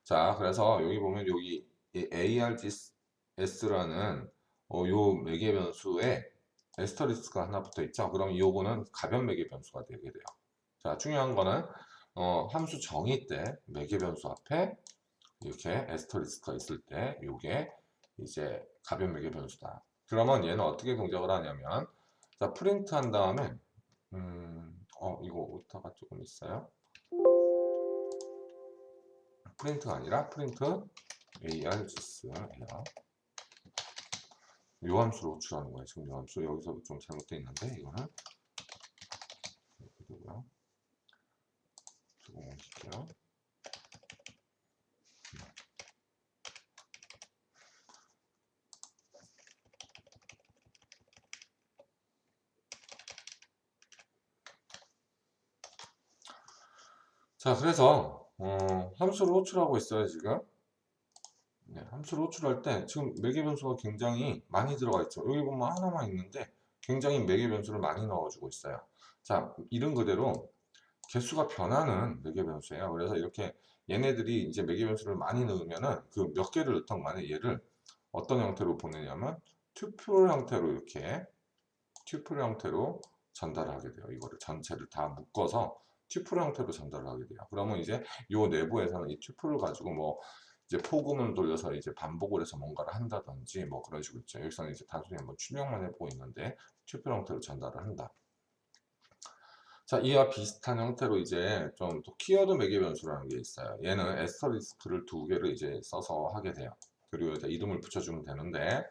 자, 그래서 여기 보면 여기 이 args라는 요 매개 변수에 에스터리스크가 하나 붙어 있죠. 그럼 요거는 가변 매개 변수가 되게 돼요. 자, 중요한 거는 함수 정의 때 매개 변수 앞에 이렇게 에스터리스크가 있을 때 요게 이제 가변 매개 변수다. 그러면 얘는 어떻게 동작을 하냐면 자, 프린트 한 다음에 이거 오타가 조금 있어요. 프린트가 아니라 프린트 ARGS예요. 요 함수로 호출하는 거예요. 지금 요 함수 여기서 좀 잘못되어 있는데 이거는 이렇게 되고요. 제공시켜요. 자, 그래서 함수를 호출하고 있어요, 지금. 네, 함수를 호출할 때 지금 매개 변수가 굉장히 많이 들어가 있죠. 여기 보면 하나만 있는데 굉장히 매개 변수를 많이 넣어주고 있어요. 자, 이름 그대로 개수가 변하는 매개 변수예요. 그래서 이렇게 얘네들이 이제 매개 변수를 많이 넣으면은 그 몇 개를 넣던 간에 얘를 어떤 형태로 보내냐면 튜플 형태로 이렇게 튜플 형태로 전달을 하게 돼요. 이거를 전체를 다 묶어서 튜플 형태로 전달을 하게 돼요. 그러면 이제 요 내부에서는 이 튜플을 가지고 뭐 이제 포금을 돌려서 이제 반복을 해서 뭔가를 한다든지 뭐 그런 식으로 있죠. 여기서는 이제 단순히 한번 출력만 해보고 있는데 튜플 형태로 전달을 한다. 자, 이와 비슷한 형태로 이제 좀 또 키워드 매개 변수라는 게 있어요. 얘는 에스터리스크를 두 개를 이제 써서 하게 돼요. 그리고 이제 이름을 붙여주면 되는데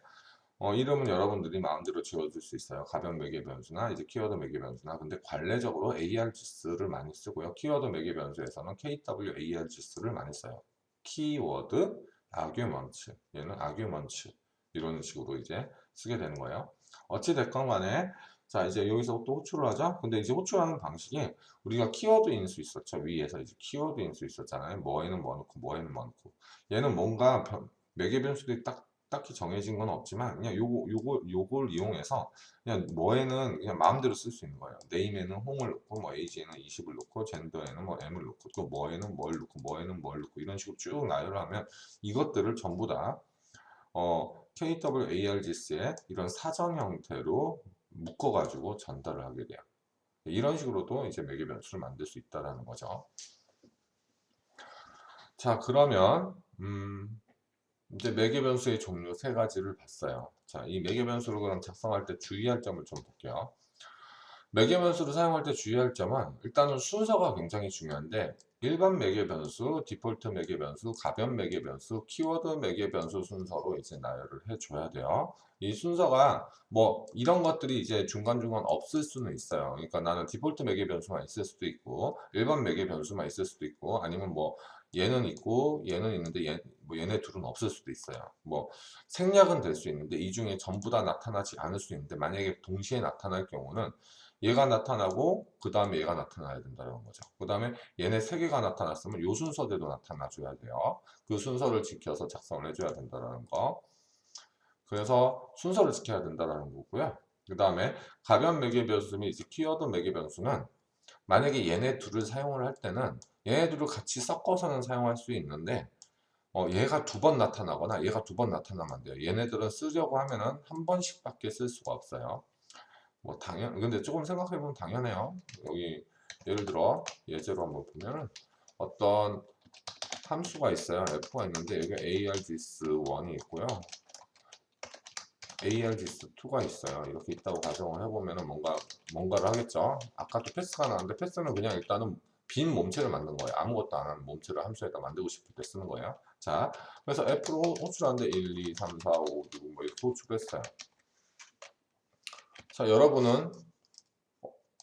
이름은 여러분들이 마음대로 지어줄 수 있어요. 가변 매개 변수나 이제 키워드 매개 변수나. 근데 관례적으로 ARGS를 많이 쓰고요. 키워드 매개 변수에서는 KWARGS를 많이 써요. 키워드 아규먼트. 얘는 아규먼트. 이런 식으로 이제 쓰게 되는 거예요. 어찌 됐건 간에 자, 이제 여기서 또 호출을 하죠. 근데 이제 호출하는 방식이 우리가 키워드 인수 있었죠. 위에서 이제 키워드 인수 있었잖아요. 뭐에는 뭐 넣고 뭐에는 뭐 넣고. 얘는 뭔가 매개 변수들이 딱히 정해진 건 없지만 그냥 요걸 이용해서 그냥 뭐에는 그냥 마음대로 쓸 수 있는 거예요. 네임에는 홍을 넣고 뭐 에이지에는 20을 넣고 젠더에는 뭐 M을 넣고 또 뭐에는 뭘 넣고 뭐에는 뭘 넣고 이런 식으로 쭉 나열을 하면 이것들을 전부 다 KWARGS의 이런 사전 형태로 묶어가지고 전달을 하게 돼요. 이런 식으로도 이제 매개 변수를 만들 수 있다라는 거죠. 자, 그러면 이제 매개 변수의 종류 세 가지를 봤어요. 자, 이 매개 변수를 그럼 작성할 때 주의할 점을 좀 볼게요. 매개 변수를 사용할 때 주의할 점은 일단은 순서가 굉장히 중요한데 일반 매개 변수, 디폴트 매개 변수, 가변 매개 변수, 키워드 매개 변수 순서로 이제 나열을 해줘야 돼요. 이 순서가 뭐 이런 것들이 이제 중간중간 없을 수는 있어요. 그러니까 나는 디폴트 매개 변수만 있을 수도 있고 일반 매개 변수만 있을 수도 있고 아니면 뭐 얘는 있고 얘는 있는데 뭐 얘네 둘은 없을 수도 있어요. 뭐 생략은 될 수 있는데 이 중에 전부 다 나타나지 않을 수 있는데 만약에 동시에 나타날 경우는 얘가 나타나고 그 다음에 얘가 나타나야 된다는 거죠. 그 다음에 얘네 세 개가 나타났으면 요 순서대로 나타나줘야 돼요. 그 순서를 지켜서 작성을 해줘야 된다는 거. 그래서 순서를 지켜야 된다는 거고요. 그 다음에 가변 매개 변수 및 이제 키워드 매개 변수는 만약에 얘네 둘을 사용을 할 때는 얘네 둘을 같이 섞어서는 사용할 수 있는데 얘가 두 번 나타나거나 얘가 두 번 나타나면 안 돼요. 얘네들은 쓰려고 하면은 한 번씩밖에 쓸 수가 없어요. 뭐 근데 조금 생각해보면 당연해요. 여기 예를 들어 예제로 한번 보면은 어떤 함수가 있어요. f가 있는데 여기 args1이 있고요. args2가 있어요. 이렇게 있다고 가정을 해보면은 뭔가를 하겠죠. 아까 또 패스가 나왔는데 패스는 그냥 일단은 빈 몸체를 만든 거예요. 아무것도 안 하는 몸체를 함수에다 만들고 싶을 때 쓰는 거예요. 자, 그래서 f로 호출하는데 1, 2, 3, 4, 5, 6, 뭐 이렇게 호출했어요. 자, 여러분은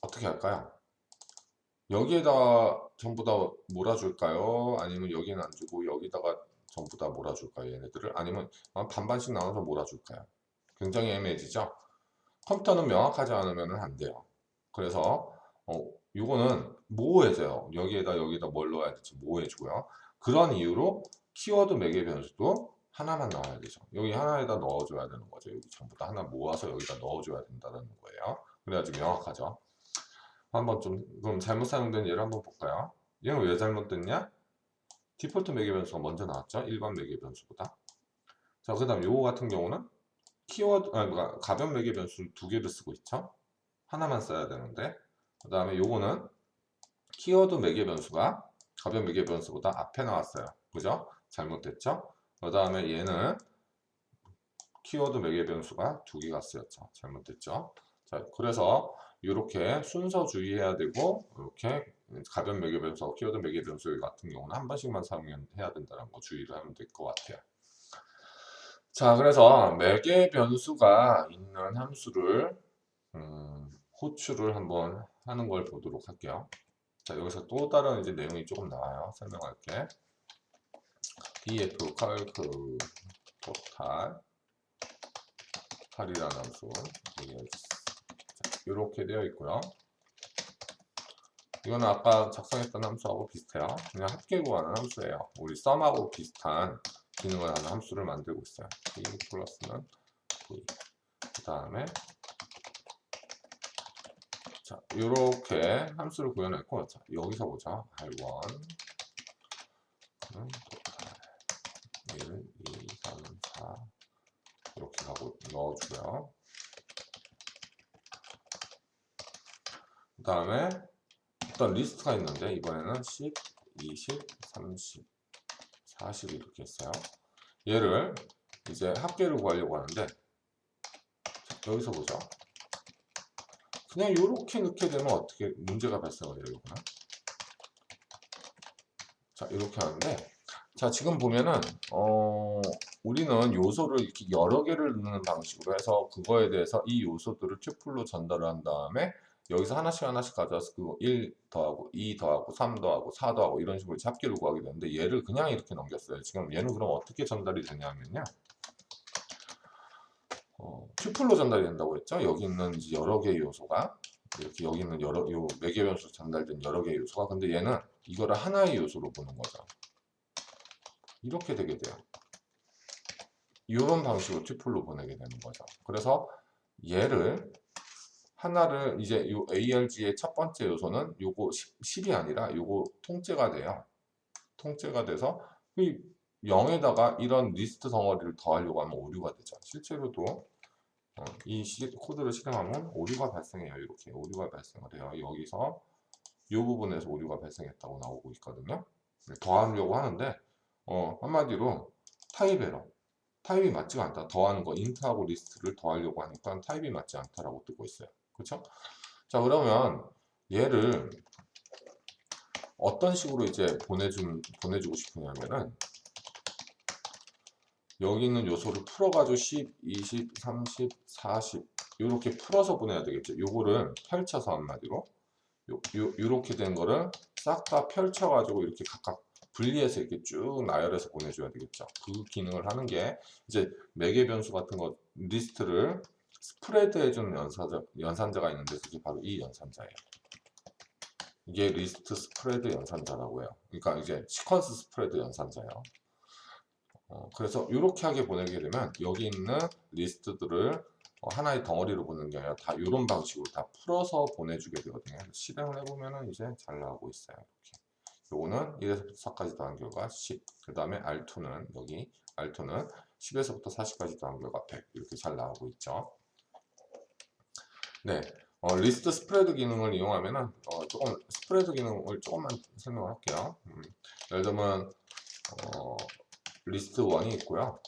어떻게 할까요? 여기에다가 전부 다 몰아줄까요? 아니면 여기는 안 주고 여기다가 전부 다 몰아줄까요? 얘네들을? 아니면 반반씩 나눠서 몰아줄까요? 굉장히 애매해지죠? 컴퓨터는 명확하지 않으면 안 돼요. 그래서 이거는 모호해져요. 여기에다 뭘 넣어야 될지 모호해지고요. 그런 이유로 키워드 매개 변수도 하나만 넣어야 되죠. 여기 하나에다 넣어줘야 되는 거죠. 여기 전부 다 하나 모아서 여기다 넣어줘야 된다는 거예요. 그래야지 명확하죠. 한번 좀 그럼 잘못 사용된 예를 한번 볼까요? 얘는 왜 잘못됐냐? 디폴트 매개 변수가 먼저 나왔죠. 일반 매개 변수보다. 자, 그 다음 요거 같은 경우는 뭐가 가변 매개 변수 두 개를 쓰고 있죠. 하나만 써야 되는데 그 다음에 요거는 키워드 매개 변수가 가변 매개 변수보다 앞에 나왔어요. 그죠? 잘못됐죠? 그 다음에 얘는 키워드 매개 변수가 두 개가 쓰였죠. 잘못됐죠? 자, 그래서 이렇게 순서 주의해야 되고 이렇게 가변 매개 변수하고 키워드 매개 변수 같은 경우는 한 번씩만 사용해야 된다는 거 주의를 하면 될 것 같아요. 자, 그래서 매개 변수가 있는 함수를 호출을 한번 하는 걸 보도록 할게요. 자, 여기서 또 다른 이제 내용이 조금 나와요. 설명할게. df calc total 이라는 함수 이렇게 되어 있고요. 이거는 아까 작성했던 함수하고 비슷해요. 그냥 합계 구하는 함수예요. 우리 sum하고 비슷한 기능을 하는 함수를 만들고 있어요. v 플러스는 v. 그 다음에 자, 이렇게 함수를 구현했고, 자, 여기서 보자. R1 1, 2, 3, 4 이렇게 하고 넣어주고요. 그 다음에 어떤 리스트가 있는데 이번에는 10, 20, 30, 40 이렇게 했어요. 얘를 이제 합계를 구하려고 하는데 자, 여기서 보죠. 그냥 이렇게 넣게 되면 어떻게 문제가 발생을 해요. 이거는. 자, 이렇게 하는데 자, 지금 보면은 우리는 요소를 이렇게 여러 개를 넣는 방식으로 해서 그거에 대해서 이 요소들을 튜플로 전달을 한 다음에 여기서 하나씩 하나씩 가져와서 그거 1 더하고 2 더하고 3 더하고 4 더하고 이런 식으로 합계를 구하게 되는데 얘를 그냥 이렇게 넘겼어요. 지금 얘는 그럼 어떻게 전달이 되냐면요. 튜플로 전달이 된다고 했죠. 여기 있는 이제 여러 개의 요소가 이렇게 여기 있는 요 매개 변수로 전달된 여러 개의 요소가 근데 얘는 이거를 하나의 요소로 보는 거죠. 이렇게 되게 돼요. 이런 방식으로 튜플로 보내게 되는 거죠. 그래서 얘를 하나를 이제 요 ARG의 첫 번째 요소는 요거 10이 아니라 요거 통째가 돼요. 통째가 돼서 이 0에다가 이런 리스트 덩어리를 더하려고 하면 오류가 되죠. 실제로도 이 코드를 실행하면 오류가 발생해요. 이렇게 오류가 발생을 해요. 여기서 이 부분에서 오류가 발생했다고 나오고 있거든요. 더하려고 하는데 한마디로 타입 에러. 타입이 맞지가 않다. 더하는 거 인트하고 리스트를 더하려고 하니까 타입이 맞지 않다라고 뜨고 있어요. 그렇죠? 자, 그러면 얘를 어떤 식으로 이제 보내주고 싶으냐면은 여기 있는 요소를 풀어가지고 10, 20, 30, 40 이렇게 풀어서 보내야 되겠죠. 요거를 펼쳐서 한마디로 요렇게 된 거를 싹 다 펼쳐가지고 이렇게 각각 분리해서 이렇게 쭉 나열해서 보내줘야 되겠죠. 그 기능을 하는 게 이제 매개 변수 같은 거 리스트를 스프레드 해주는 연산자가 있는데 그게 바로 이 연산자예요. 이게 리스트 스프레드 연산자라고 해요. 그러니까 이제 시퀀스 스프레드 연산자예요. 그래서 이렇게 하게 보내게 되면 여기 있는 리스트들을 하나의 덩어리로 보는 게 아니라 다 이런 방식으로 다 풀어서 보내주게 되거든요. 실행을 해보면은 이제 잘 나오고 있어요. 이렇게. 요거는 1에서부터 4까지 더한 결과 10. 그 다음에 R2는 여기 R2는 10에서부터 40까지 더한 결과 100 이렇게 잘 나오고 있죠. 네, 리스트 스프레드 기능을 이용하면은 조금 스프레드 기능을 조금만 설명을 할게요. 예를 들면 리스트 1이 있고요.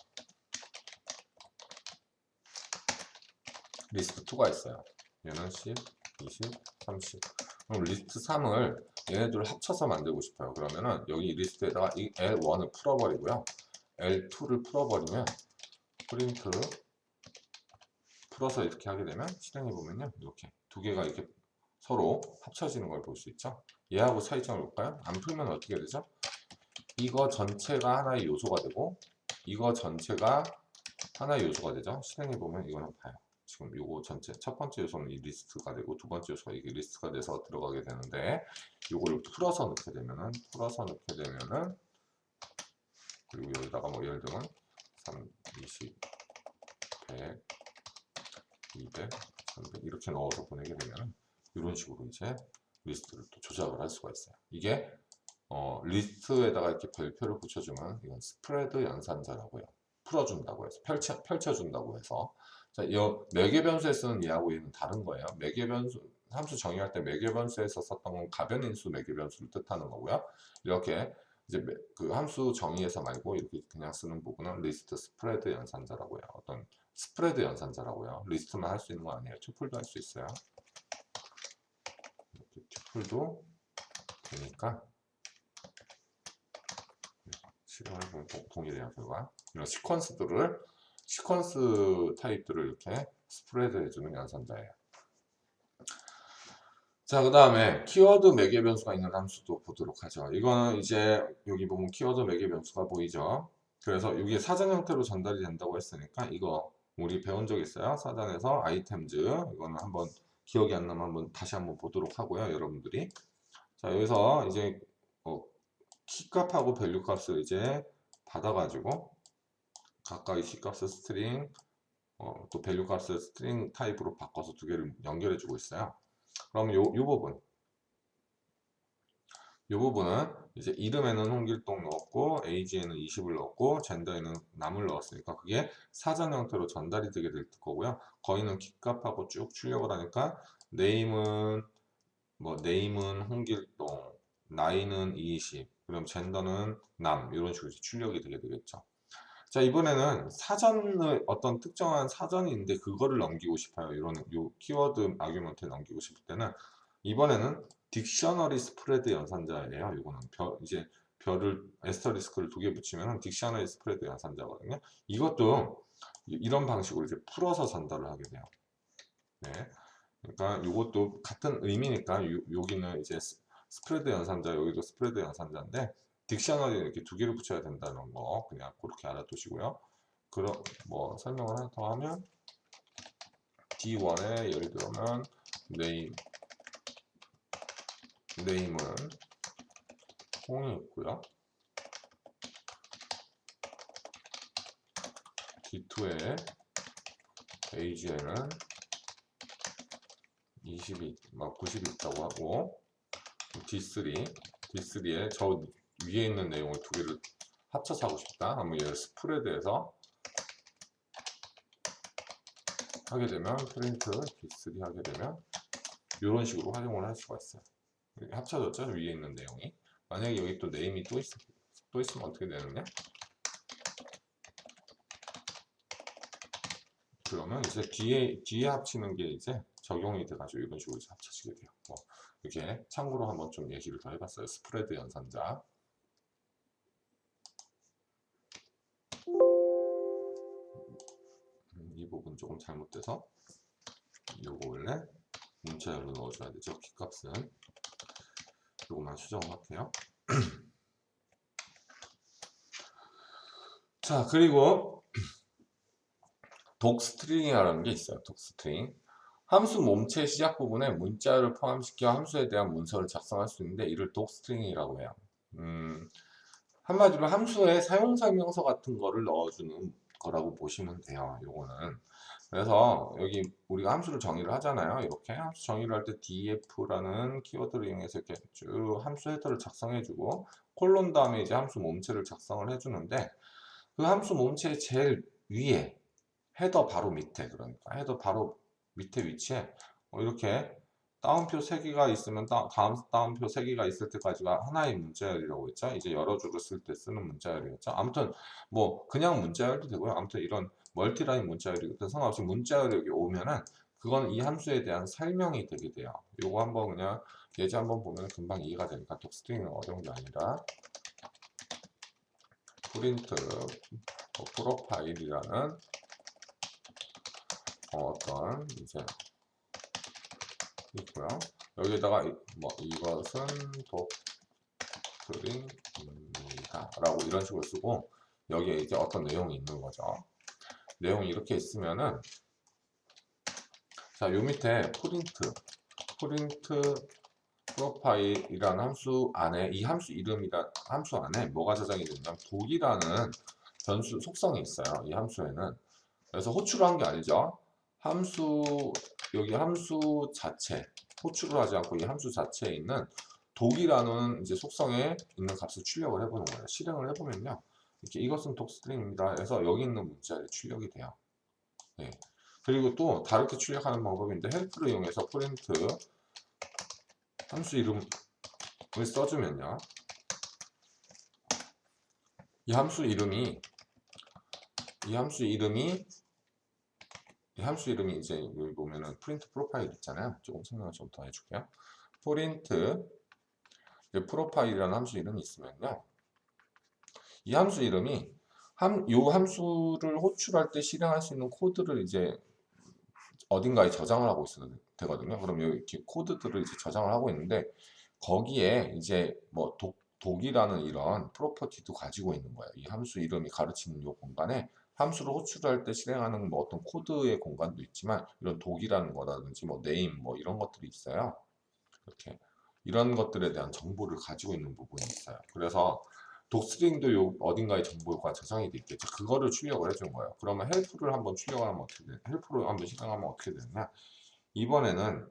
리스트 2가 있어요. 얘는 10, 20, 30. 그럼 리스트 3을 얘네들을 합쳐서 만들고 싶어요. 그러면은 여기 리스트에다가 이 L1을 풀어버리고요. L2를 풀어버리면 프린트 풀어서 이렇게 하게 되면 실행해 보면요. 이렇게 두 개가 이렇게 서로 합쳐지는 걸 볼 수 있죠. 얘하고 차이점을 볼까요? 안 풀면 어떻게 되죠? 이거 전체가 하나의 요소가 되고 이거 전체가 하나의 요소가 되죠. 실행해 보면 이거는 봐요. 지금 요거 전체 첫 번째 요소는 이 리스트가 되고 두 번째 요소가 이게 리스트가 돼서 들어가게 되는데 요거를 풀어서 넣게 되면은 그리고 여기다가 뭐 예를 들면 3, 20, 100, 200, 300 이렇게 넣어서 보내게 되면은 이런 식으로 이제 리스트를 또 조작을 할 수가 있어요. 이게 리스트에다가 이렇게 별표를 붙여주면 이건 스프레드 연산자라고 해요. 풀어준다고 해서 펼쳐준다고 해서 자, 이 매개 변수에 쓰는 얘하고 얘는 다른 거예요. 매개 변수 함수 정의할 때 매개 변수에서 썼던 건 가변인수 매개 변수를 뜻하는 거고요. 이렇게 이제 그 함수 정의에서 말고 이렇게 그냥 쓰는 부분은 리스트 스프레드 연산자라고 해요. 어떤 스프레드 연산자라고요. 리스트만 할 수 있는 거 아니에요. 튜플도 할 수 있어요. 이렇게 튜플도 되니까 실행을 해보면 동일해요. 결과 이런 시퀀스 타입들을 이렇게 스프레드 해주는 연산자예요. 자, 그 다음에 키워드 매개 변수가 있는 함수도 보도록 하죠. 이거는 이제 여기 보면 키워드 매개 변수가 보이죠. 그래서 이게 사전 형태로 전달이 된다고 했으니까 이거 우리 배운 적 있어요. 사전에서 아이템즈 이거는 한번 기억이 안 나면 다시 한번 보도록 하고요. 여러분들이 자, 여기서 이제 키값하고 밸류 값을 이제 받아가지고 각각의 키값을 스트링 또 밸류 값을 스트링 타입으로 바꿔서 두 개를 연결해 주고 있어요. 그럼 요 부분은 이제 이름에는 홍길동 넣었고 age에는 20을 넣었고 젠더에는 남을 넣었으니까 그게 사전 형태로 전달이 되게 될 거고요. 거의는 키값하고 쭉 출력을 하니까 네임은 홍길동, 나이는 20, 그럼 젠더는 남 이런 식으로 출력이 되게 되겠죠. 자, 이번에는 사전을 어떤 특정한 사전이 있는데 그거를 넘기고 싶어요. 요 키워드 아규먼트에 넘기고 싶을 때는 이번에는 딕셔너리 스프레드 연산자예요. 이거는 이제 별을 에스터리스크를 두 개 붙이면 딕셔너리 스프레드 연산자거든요. 이것도 이런 방식으로 이제 풀어서 전달을 하게 돼요. 네. 그러니까 이것도 같은 의미니까 여기는 이제 스프레드 연산자, 여기도 스프레드 연산자인데 딕셔너리 이렇게 두 개를 붙여야 된다는 거 그냥 그렇게 알아두시고요. 그럼 뭐 설명을 하나 더 하면 D1에 예를 들면 네임은 홍이 있고요. D2에 age에는 90이 있다고 하고 D3에 저 위에 있는 내용을 두 개를 합쳐서 하고 싶다. 하면 얘를 스프레드해서 하게 되면 프린트 D3 하게 되면 이런 식으로 활용을 할 수가 있어요. 합쳐졌죠? 위에 있는 내용이. 만약에 여기 또 네임이 또 있으면 어떻게 되느냐? 그러면 이제 뒤에 합치는 게 이제 적용이 돼가지고 이런 식으로 합쳐지게 돼요. 이렇게 참고로 한번 좀 얘기를 더 해봤어요. 스프레드 연산자. 이 부분 조금 잘못돼서 요거 원래 문자열로 넣어줘야 되죠. 키값은 요거만 수정을 할게요. 자, 그리고 독스트링이라는 게 있어요. 독스트링. 함수 몸체 시작 부분에 문자열을 포함시켜 함수에 대한 문서를 작성할 수 있는데 이를 독스트링이라고 해요. 한마디로 함수에 사용 설명서 같은 거를 넣어주는 거라고 보시면 돼요. 요거는. 그래서 여기 우리가 함수를 정의를 하잖아요. 이렇게 함수 정의를 할 때 def라는 키워드를 이용해서 이렇게 쭉 함수 헤더를 작성해주고 콜론 다음에 이제 함수 몸체를 작성을 해주는데 그 함수 몸체의 제일 위에 헤더 바로 밑에 그러니까 헤더 바로 밑에 위치에 이렇게 따옴표 3개가 있으면 따옴표 3개가 있을 때까지가 하나의 문자열이라고 했죠. 이제 여러 줄을 쓸 때 쓰는 문자열이었죠. 아무튼 뭐 그냥 문자열도 되고요. 아무튼 이런 멀티라인 문자열이든 상관없이 문자열이 여기 오면은 그건 이 함수에 대한 설명이 되게 돼요. 요거 한번 그냥 예제 한번 보면 금방 이해가 되니까 독스트링은 어려운 게 아니라 프린트 프로파일이라는 어떤 이제 있고요. 여기에다가 이것은 독스트링입니다 라고 이런 식으로 쓰고 여기에 이제 어떤 내용이 있는 거죠. 내용이 이렇게 있으면은 자, 요 밑에 프린트 프로파일이라는 함수 안에 이 함수 이름이란 함수 안에 뭐가 저장이 되냐면 독이라는 변수 속성이 있어요. 이 함수에는. 그래서 호출을 한 게 아니죠. 여기 함수 자체 호출을 하지 않고 이 함수 자체에 있는 독이라는 이제 속성에 있는 값을 출력을 해보는 거예요. 실행을 해보면요. 이렇게 이것은 독스트링입니다. 해서 여기 있는 문자에 출력이 돼요. 네. 그리고 또 다르게 출력하는 방법인데 헬프를 이용해서 프린트 함수 이름을 써주면요. 이 함수 이름이 이제 여기 보면은 프린트 프로파일 있잖아요. 조금 설명을 좀 더 해줄게요. 프린트 프로파일이라는 함수 이름이 있으면요. 이 함수 이름이 요 함수를 호출할 때 실행할 수 있는 코드를 이제 어딘가에 저장을 하고 있어야 되거든요. 그럼 이렇게 코드들을 이제 저장을 하고 있는데 거기에 이제 뭐 독이라는 이런 프로퍼티도 가지고 있는 거예요. 이 함수 이름이 가르치는 이 공간에 함수를 호출할 때 실행하는 뭐 어떤 코드의 공간도 있지만 이런 독이라는 거라든지 뭐 네임 뭐 이런 것들이 있어요. 이렇게 이런 것들에 대한 정보를 가지고 있는 부분이 있어요. 그래서 독스트링도 요 어딘가에 정보가 저장이 돼 있겠죠. 그거를 출력을 해준 거예요. 그러면 헬프를 한번 출력을 하면 어떻게 되냐? 헬프를 한번 실행하면 어떻게 되느냐? 이번에는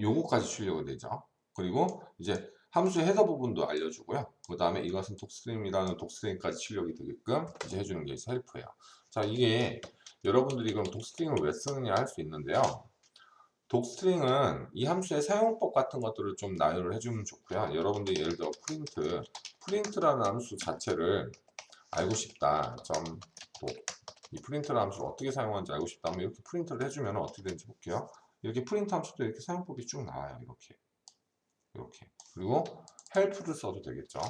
요거까지 출력이 되죠. 그리고 이제 함수 헤더 부분도 알려주고요. 그 다음에 이것은 독스트림이라는 독스트림까지 출력이 되게끔 이제 해주는 게 헬프예요. 자, 이게 여러분들이 그럼 독스트링을 왜 쓰느냐 할 수 있는데요. 독스트링은 이 함수의 사용법 같은 것들을 좀 나열을 해주면 좋고요. 여러분들이 예를 들어 프린트라는 함수 자체를 알고 싶다. 이 프린트라는 함수를 어떻게 사용하는지 알고 싶다. 하면 이렇게 프린트를 해주면 어떻게 되는지 볼게요. 이렇게 프린트 함수도 이렇게 사용법이 쭉 나와요. 이렇게. 그리고 헬프를 써도 되겠죠.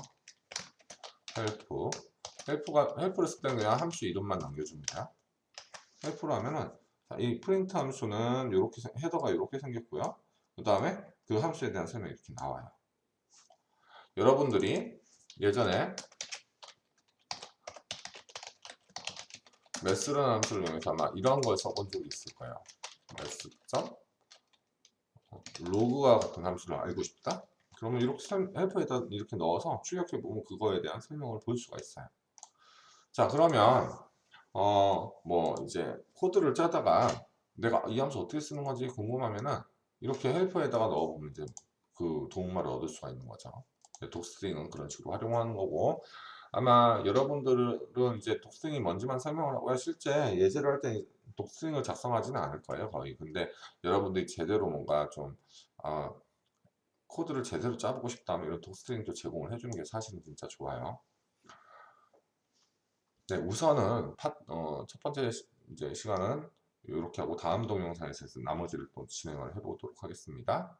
헬프를 쓸 때는 그냥 함수 이름만 남겨줍니다. 헬프로 하면은 이 프린트 함수는 이렇게 헤더가 이렇게 생겼고요. 그 다음에 그 함수에 대한 설명이 이렇게 나와요. 여러분들이 예전에 매스라는 함수를 이용해서 아마 이런 걸 써본 적이 있을 거예요. 매스 로그와 같은 함수를 알고 싶다? 그러면 이렇게 헬퍼에다 이렇게 넣어서 출력해 보면 그거에 대한 설명을 볼 수가 있어요. 자, 그러면 뭐 이제 코드를 짜다가 내가 이 함수 어떻게 쓰는 건지 궁금하면은 이렇게 헬퍼에다가 넣어보면 이제 그 도움말을 얻을 수가 있는 거죠. 독스트링은 그런 식으로 활용하는 거고 아마 여러분들은 이제 독스트링이 뭔지만 설명을 하고요. 실제 예제를 할 때 독스트링을 작성하지는 않을 거예요, 거의. 근데 여러분들이 제대로 뭔가 좀 아, 코드를 제대로 짜보고 싶다면 이런 독스트링도 제공을 해주는 게 사실은 진짜 좋아요. 네, 우선은 첫 번째 이제 시간은 이렇게 하고 다음 동영상에서 나머지를 또 진행을 해보도록 하겠습니다.